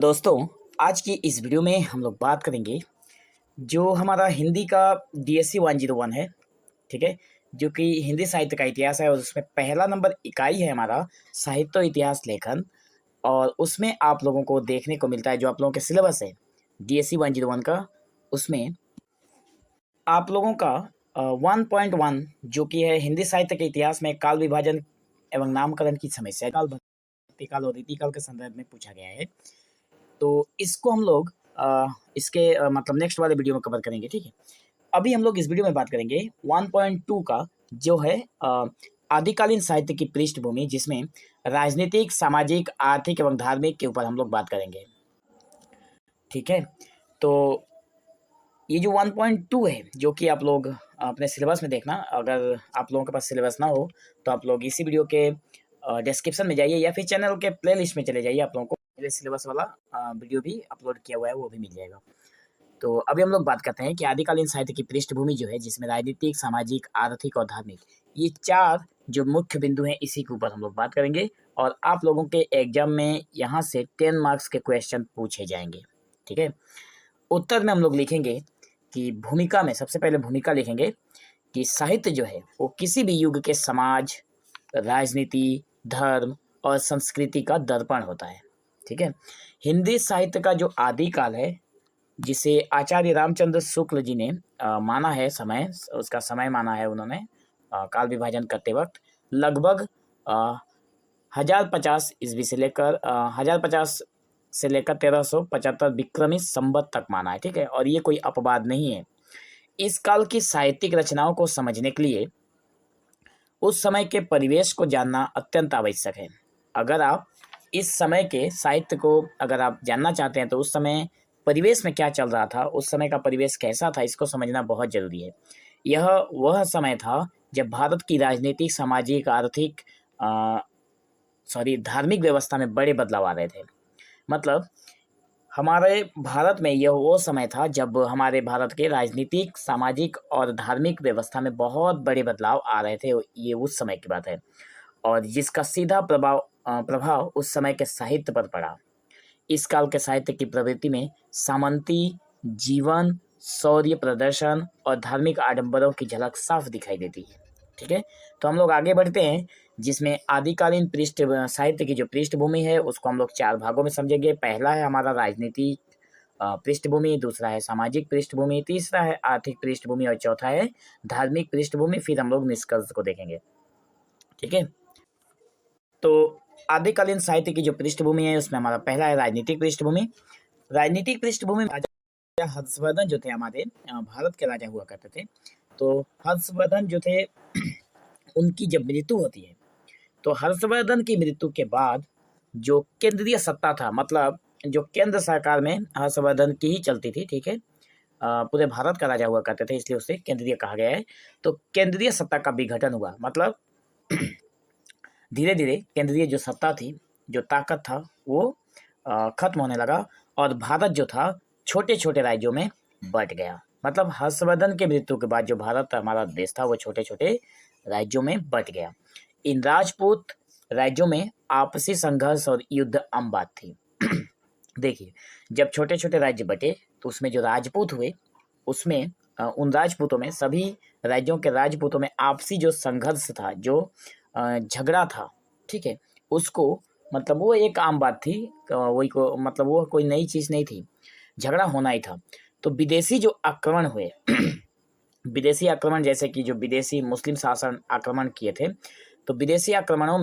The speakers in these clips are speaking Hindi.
दोस्तों, आज की इस वीडियो में हम लोग बात करेंगे जो हमारा हिंदी का डीएससी 101 है, ठीक है? जो कि हिंदी साहित्य का इतिहास है और उसमें पहला नंबर इकाई है हमारा साहित्य इतिहास लेखन। और उसमें आप लोगों को देखने को मिलता है जो आप लोगों के सिलेबस है डीएससी 101 का, उसमें आप लोगों का 1.1 जो कि है हिंदी साहित्य के इतिहास में काल विभाजन एवं नामकरण की समस्या, काल, भक्ति काल और रीतिकाल के संदर्भ में पूछा गया है। तो इसको हम लोग इसके मतलब नेक्स्ट वाले वीडियो में कवर करेंगे, ठीक है? अभी हम लोग इस वीडियो में बात करेंगे 1.2 का, जो है आदिकालीन साहित्य की पृष्ठभूमि, जिसमें राजनीतिक, सामाजिक, आर्थिक एवं धार्मिक के ऊपर हम लोग बात करेंगे, ठीक है? तो ये जो 1.2 है, जो कि आप लोग अपने सिलेबस में देखना, अगर आप लोगों के पास सिलेबस ना हो तो आप लोग इसी वीडियो के डिस्क्रिप्शन में जाइए या फिर चैनल के प्लेलिस्ट में चले जाइए, आप लोगों को मेरे सिलेबस वाला वीडियो भी अपलोड किया हुआ है, वो भी मिल जाएगा। तो अभी हम लोग बात करते हैं कि आदिकालीन साहित्य की पृष्ठभूमि जो है, जिसमें राजनीतिक, सामाजिक, आर्थिक और धार्मिक, ये चार जो मुख्य बिंदु हैं, इसी के ऊपर हम लोग बात करेंगे। और आप लोगों के एग्जाम में यहाँ से 10 मार्क्स के क्वेश्चन पूछे जाएंगे, ठीक है? उत्तर में हम लोग लिखेंगे कि भूमिका में सबसे पहले भूमिका लिखेंगे कि साहित्य जो है वो किसी भी युग के समाज, राजनीति, धर्म और संस्कृति का दर्पण होता है, ठीक है? हिंदी साहित्य का जो आदिकाल है, जिसे आचार्य रामचंद्र शुक्ल जी ने माना है समय, उसका समय माना है उन्होंने काल विभाजन करते वक्त, लगभग 1050 ईस्वी से लेकर 1050 से लेकर 1375 विक्रमी संवत तक माना है, ठीक है? और ये कोई अपवाद नहीं है। इस काल की साहित्यिक रचनाओं को समझने के लिए उस समय के परिवेश को जानना अत्यंत आवश्यक है। अगर आप इस समय के साहित्य को अगर आप जानना चाहते हैं तो उस समय परिवेश में क्या चल रहा था, उस समय का परिवेश कैसा था, इसको समझना बहुत ज़रूरी है। यह वह समय था जब भारत की राजनीतिक, सामाजिक, आर्थिक धार्मिक व्यवस्था में बड़े बदलाव आ रहे थे। मतलब हमारे भारत में यह वो समय था जब हमारे भारत के राजनीतिक, सामाजिक और धार्मिक व्यवस्था में बहुत बड़े बदलाव आ रहे थे। ये उस समय की बात है और जिसका सीधा प्रभाव उस समय के साहित्य पर पड़ा। इस काल के साहित्य की प्रवृत्ति में सामंती जीवन, शौर्य प्रदर्शन और धार्मिक आडंबरों की झलक साफ दिखाई देती है, ठीक है? तो हम लोग आगे बढ़ते हैं, जिसमें आदिकालीन साहित्य की जो पृष्ठभूमि है उसको हम लोग 4 भागों में समझेंगे। पहला है हमारा राजनीतिक पृष्ठभूमि, दूसरा है सामाजिक पृष्ठभूमि, तीसरा है आर्थिक पृष्ठभूमि और चौथा है धार्मिक पृष्ठभूमि। फिर हम लोग निष्कर्ष को देखेंगे, ठीक है? तो आदिकालीन साहित्य की जो पृष्ठभूमि है उसमें हमारा पहला है राजनीतिक पृष्ठभूमि। राजनीतिक पृष्ठभूमि में राजा हर्षवर्धन जो थे, हमारे भारत के राजा हुआ करते थे। तो हर्षवर्धन जो थे उनकी जब मृत्यु होती है तो हर्षवर्धन की मृत्यु के बाद जो केंद्रीय सत्ता था, मतलब जो केंद्र सरकार में हर्षवर्धन की ही चलती थी, ठीक है? पूरे भारत का राजा हुआ करते थे, इसलिए उसे केंद्रीय कहा गया है। तो केंद्रीय सत्ता का विघटन हुआ, मतलब धीरे धीरे केंद्रीय जो सत्ता थी, जो ताकत था, वो खत्म होने लगा और भारत जो था छोटे छोटे राज्यों में बंट गया। मतलब हर्षवर्धन के मृत्यु के बाद जो भारत हमारा देश था वो छोटे छोटे राज्यों में बंट गया। इन राजपूत राज्यों में आपसी संघर्ष और युद्ध आम बात थी। देखिए, जब छोटे छोटे राज्य बटे तो उसमें जो राजपूत हुए, उसमें उन राजपूतों में, सभी राज्यों के राजपूतों में आपसी जो संघर्ष था, जो झगड़ा था, ठीक है, उसको मतलब वो एक आम बात थी, वही को मतलब वो कोई नई चीज़ नहीं थी, झगड़ा होना ही था। तो विदेशी जो आक्रमण हुए विदेशी आक्रमण, जैसे कि जो विदेशी मुस्लिम शासन आक्रमण किए थे, तो विदेशी आक्रमणों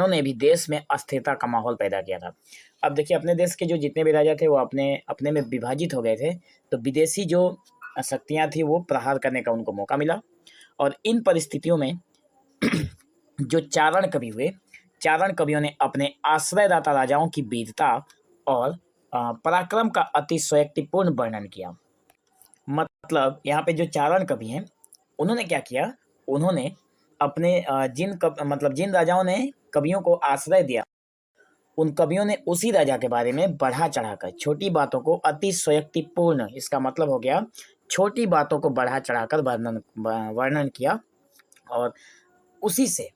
ने भी देश में अस्थिरता का माहौल पैदा किया था। अब देखिए, अपने देश के जो जितने भी राजा थे वो अपने अपने में विभाजित हो गए थे, तो विदेशी जो शक्तियाँ थी वो प्रहार करने का उनको मौका मिला। और इन परिस्थितियों में जो चारण कवि हुए, चारण कवियों ने अपने आश्रयदाता राजाओं की वीरता और पराक्रम का अतिशयोक्तिपूर्ण वर्णन किया। मतलब यहाँ पे जो चारण कवि हैं, उन्होंने क्या किया, उन्होंने अपने जिन राजाओं ने कवियों को आश्रय दिया, उन कवियों ने उसी राजा के बारे में बढ़ा चढ़ाकर छोटी बातों को अतिशयोक्तिपूर्ण, इसका मतलब हो गया छोटी बातों को बढ़ा चढ़ाकर वर्णन किया और उसी से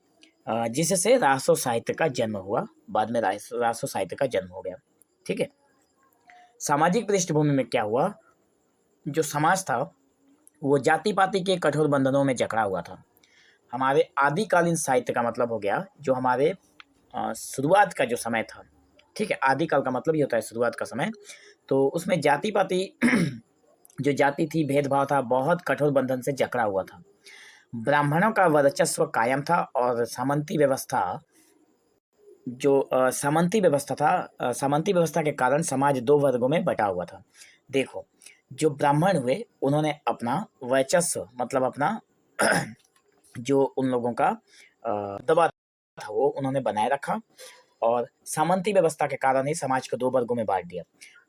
जिससे रासो साहित्य का जन्म हुआ। बाद में रासो साहित्य का जन्म हो गया। ठीक है। सामाजिक पृष्ठभूमि में क्या हुआ, जो समाज था वो जाति पाति के कठोर बंधनों में जकड़ा हुआ था। हमारे आदिकालीन साहित्य का मतलब हो गया जो हमारे शुरुआत का जो समय था। ठीक है, आदिकाल का मतलब ये होता है शुरुआत का समय। तो उसमें जाति पाति जो जाति थी, भेदभाव था, बहुत कठोर बंधन से जकड़ा हुआ था। ब्राह्मणों का वर्चस्व कायम था और सामंती व्यवस्था सामंती व्यवस्था के कारण समाज दो वर्गों में बटा हुआ था। देखो, जो ब्राह्मण हुए उन्होंने अपना वर्चस्व मतलब अपना जो उन लोगों का दबा था वो उन्होंने बनाए रखा, और सामंती व्यवस्था के कारण ही समाज को दो वर्गों में बांट दिया।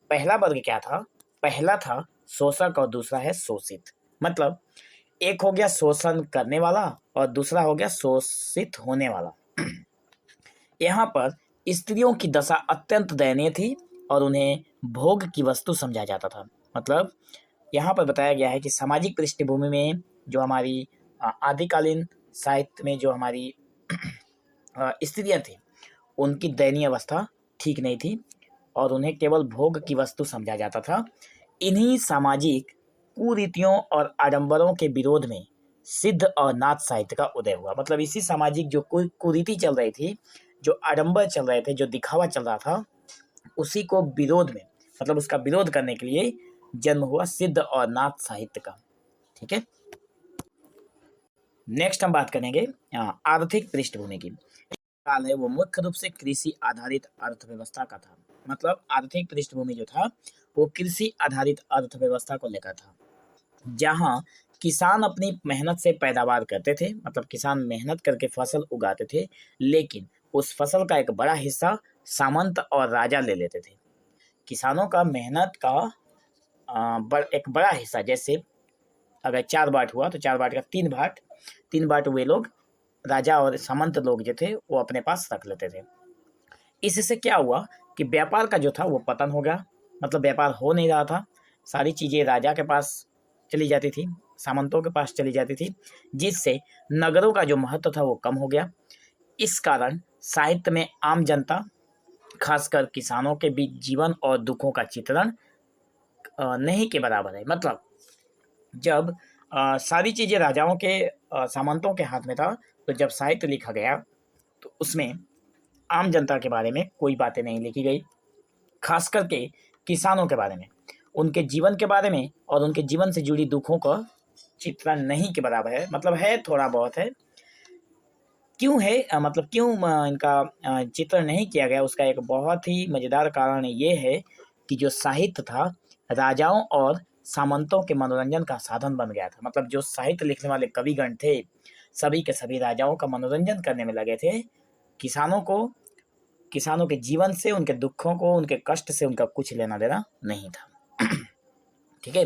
पहला वर्ग क्या था? पहला था शोषक और दूसरा है शोषित। मतलब एक हो गया शोषण करने वाला और दूसरा हो गया शोषित होने वाला। यहाँ पर स्त्रियों की दशा अत्यंत दयनीय थी और उन्हें भोग की वस्तु समझा जाता था। मतलब यहाँ पर बताया गया है कि सामाजिक पृष्ठभूमि में जो हमारी आदिकालीन साहित्य में जो हमारी स्त्रियाँ थी उनकी दयनीय अवस्था ठीक नहीं थी और उन्हें केवल भोग की वस्तु समझा जाता था। इन्हीं सामाजिक कुरीतियों और आडंबरों के विरोध में सिद्ध और नाथ साहित्य का उदय हुआ। मतलब इसी सामाजिक जो कुरीति चल रही थी, जो आडंबर चल रहे थे, जो दिखावा चल रहा था, उसी को विरोध में मतलब उसका विरोध करने के लिए जन्म हुआ सिद्ध और नाथ साहित्य का। ठीक है। नेक्स्ट हम बात करेंगे आर्थिक पृष्ठभूमि की। काल है वो मुख्य रूप से कृषि आधारित अर्थव्यवस्था का था। मतलब आर्थिक पृष्ठभूमि जो था वो कृषि आधारित अर्थव्यवस्था को लेकर था, जहां किसान अपनी मेहनत से पैदावार करते थे। मतलब किसान मेहनत करके फसल उगाते थे, लेकिन उस फसल का एक बड़ा हिस्सा सामंत और राजा ले लेते थे। किसानों का मेहनत का एक बड़ा हिस्सा, जैसे अगर 4 बाट हुआ तो 4 बाट का 3 बाट वे लोग राजा और सामंत लोग जो थे वो अपने पास रख लेते थे। इससे क्या हुआ कि व्यापार का जो था वो पतन हो गया। मतलब व्यापार हो नहीं रहा था, सारी चीज़ें राजा के पास चली जाती थी, सामंतों के पास चली जाती थी, जिससे नगरों का जो महत्व था वो कम हो गया। इस कारण साहित्य में आम जनता, खासकर किसानों के बीच जीवन और दुखों का चित्रण नहीं के बराबर है। मतलब जब सारी चीज़ें राजाओं के सामंतों के हाथ में था, तो जब साहित्य लिखा गया तो उसमें आम जनता के बारे में कोई बातें नहीं लिखी गई, खास करके किसानों के बारे में, उनके जीवन के बारे में और उनके जीवन से जुड़ी दुखों का चित्रण नहीं के बराबर है। मतलब है, थोड़ा बहुत है। क्यों है मतलब क्यों इनका चित्रण नहीं किया गया? उसका एक बहुत ही मज़ेदार कारण ये है कि जो साहित्य था राजाओं और सामंतों के मनोरंजन का साधन बन गया था। मतलब जो साहित्य लिखने वाले कविगण थे सभी के सभी राजाओं का मनोरंजन करने में लगे थे। किसानों के जीवन से, उनके दुखों को, उनके कष्ट से उनका कुछ लेना देना नहीं था। ठीक है।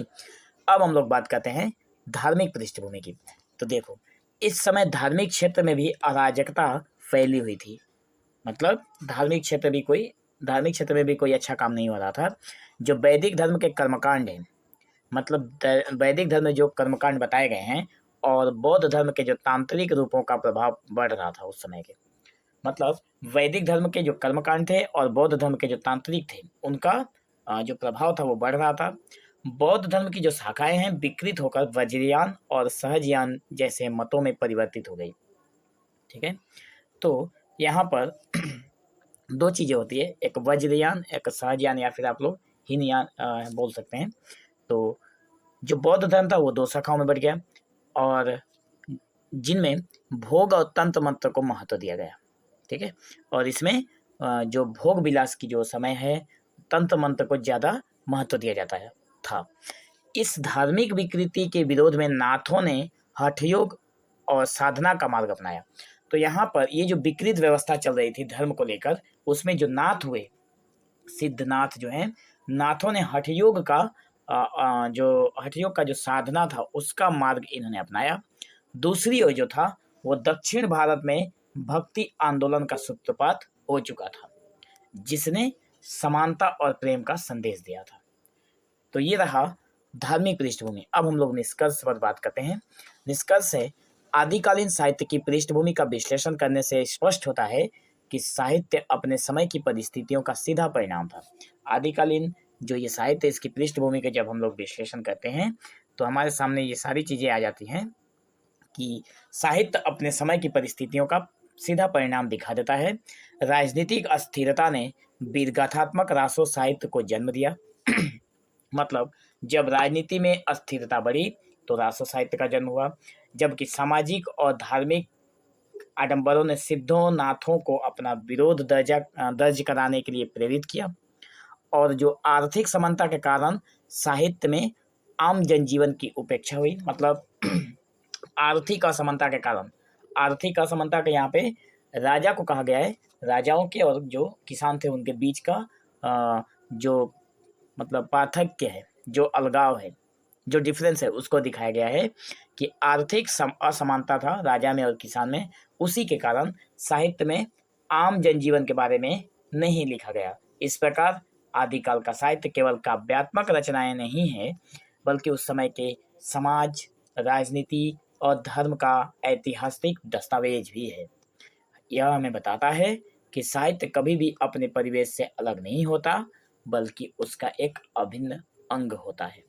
अब हम लोग बात करते हैं धार्मिक पृष्ठभूमि की। तो देखो, इस समय धार्मिक क्षेत्र में भी अराजकता फैली हुई थी। मतलब धार्मिक क्षेत्र में भी कोई अच्छा काम नहीं हो रहा था। जो वैदिक धर्म के कर्मकांड हैं, मतलब वैदिक धर्म में जो कर्मकांड बताए गए हैं, और बौद्ध धर्म के जो तांत्रिक रूपों का प्रभाव बढ़ रहा था उस समय के। मतलब वैदिक धर्म के जो कर्मकांड थे और बौद्ध धर्म के जो तांत्रिक थे उनका जो प्रभाव था वो बढ़ रहा था। बौद्ध धर्म की जो शाखाएं हैं विकृत होकर वज्रयान और सहजयान जैसे मतों में परिवर्तित हो गई। ठीक है। तो यहाँ पर दो चीज़ें होती है, एक वज्रयान, एक सहजयान, या फिर आप लोग हीनयान बोल सकते हैं। तो जो बौद्ध धर्म था वो दो शाखाओं में बढ़ गया, और जिनमें भोग और तंत्र मंत्र को महत्व दिया गया। ठीक है। और इसमें जो भोग विलास की जो समय है, तंत्र मंत्र को ज़्यादा महत्व दिया जाता है था। इस धार्मिक विकृति के विरोध में नाथों ने हठयोग और साधना का मार्ग अपनाया। तो यहाँ पर ये जो विकृत व्यवस्था चल रही थी धर्म को लेकर, उसमें जो नाथ हुए, सिद्धनाथ जो हैं, नाथों ने हठयोग का जो साधना था उसका मार्ग इन्होंने अपनाया। दूसरी ओर जो था वो दक्षिण भारत में भक्ति आंदोलन का सूत्रपात हो चुका था, जिसने समानता और प्रेम का संदेश दिया था। तो ये रहा धार्मिक पृष्ठभूमि। अब हम लोग निष्कर्ष पर बात करते हैं। निष्कर्ष है, आदिकालीन साहित्य की पृष्ठभूमि का विश्लेषण करने से स्पष्ट होता है कि साहित्य अपने समय की परिस्थितियों का सीधा परिणाम था। आदिकालीन जो ये साहित्य, इसकी पृष्ठभूमि का जब हम लोग विश्लेषण करते हैं तो हमारे सामने ये सारी चीज़ें आ जाती हैं कि साहित्य अपने समय की परिस्थितियों का सीधा परिणाम दिखा देता है। राजनीतिक अस्थिरता ने वीरगाथात्मक रासो साहित्य को जन्म दिया। मतलब जब राजनीति में अस्थिरता बढ़ी तो रासो साहित्य का जन्म हुआ, जबकि सामाजिक और धार्मिक आडंबरों ने सिद्धों नाथों को अपना विरोध दर्ज कराने के लिए प्रेरित किया। और जो आर्थिक समानता के कारण साहित्य में आम जनजीवन की उपेक्षा हुई। मतलब आर्थिक असमानता के कारण, आर्थिक असमानता के यहाँ पे राजा को कहा गया है, राजाओं के और जो किसान थे उनके बीच का जो मतलब पार्थक्य है, जो अलगाव है, जो डिफरेंस है, उसको दिखाया गया है कि आर्थिक असमानता था राजा में और किसान में। उसी के कारण साहित्य में आम जनजीवन के बारे में नहीं लिखा गया। इस प्रकार आदिकाल का साहित्य केवल काव्यात्मक रचनाएं नहीं है, बल्कि उस समय के समाज, राजनीति और धर्म का ऐतिहासिक दस्तावेज भी है। यह हमें बताता है कि साहित्य कभी भी अपने परिवेश से अलग नहीं होता, बल्कि उसका एक अभिन्न अंग होता है।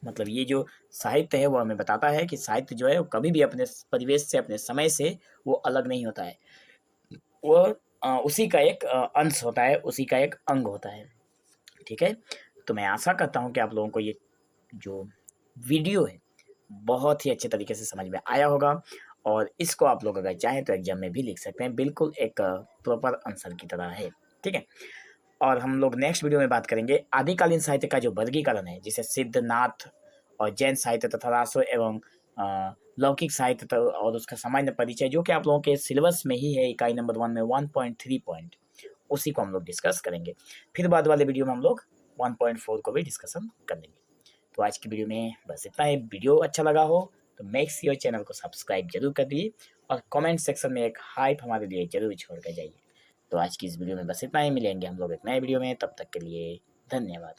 मतलब ये जो साहित्य है वो हमें बताता है कि साहित्य जो है वो कभी भी अपने परिवेश से, अपने समय से वो अलग नहीं होता है। वो उसी का एक अंश होता है, उसी का एक अंग होता है। ठीक है, तो मैं आशा करता हूँ कि आप लोगों को ये जो वीडियो है बहुत ही अच्छे तरीके से समझ में आया होगा, और इसको आप लोग अगर चाहें तो एग्जाम में भी लिख सकते हैं, बिल्कुल एक प्रॉपर आंसर की तरह है। ठीक है, और हम लोग नेक्स्ट वीडियो में बात करेंगे आदिकालीन साहित्य का जो वर्गीकरण है, जिसे सिद्ध, नाथ और जैन साहित्य तथा रासो एवं लौकिक साहित्य और उसका सामान्य परिचय, जो कि आप लोगों के सिलेबस में ही है, इकाई नंबर 1 में 1.3 पॉइंट, उसी को हम लोग डिस्कस करेंगे। फिर बाद वाले वीडियो में हम लोग 1.4 को भी डिस्कशन कर लेंगे। तो आज की वीडियो में बस इतना ही। वीडियो अच्छा लगा हो तो मेक श्योर चैनल को सब्सक्राइब जरूर कर दिए, और कमेंट सेक्शन में एक हाइप हमारे लिए जरूर छोड़ कर जाइए। तो आज की इस वीडियो में बस इतना ही। मिलेंगे हम लोग एक नए वीडियो में, तब तक के लिए धन्यवाद।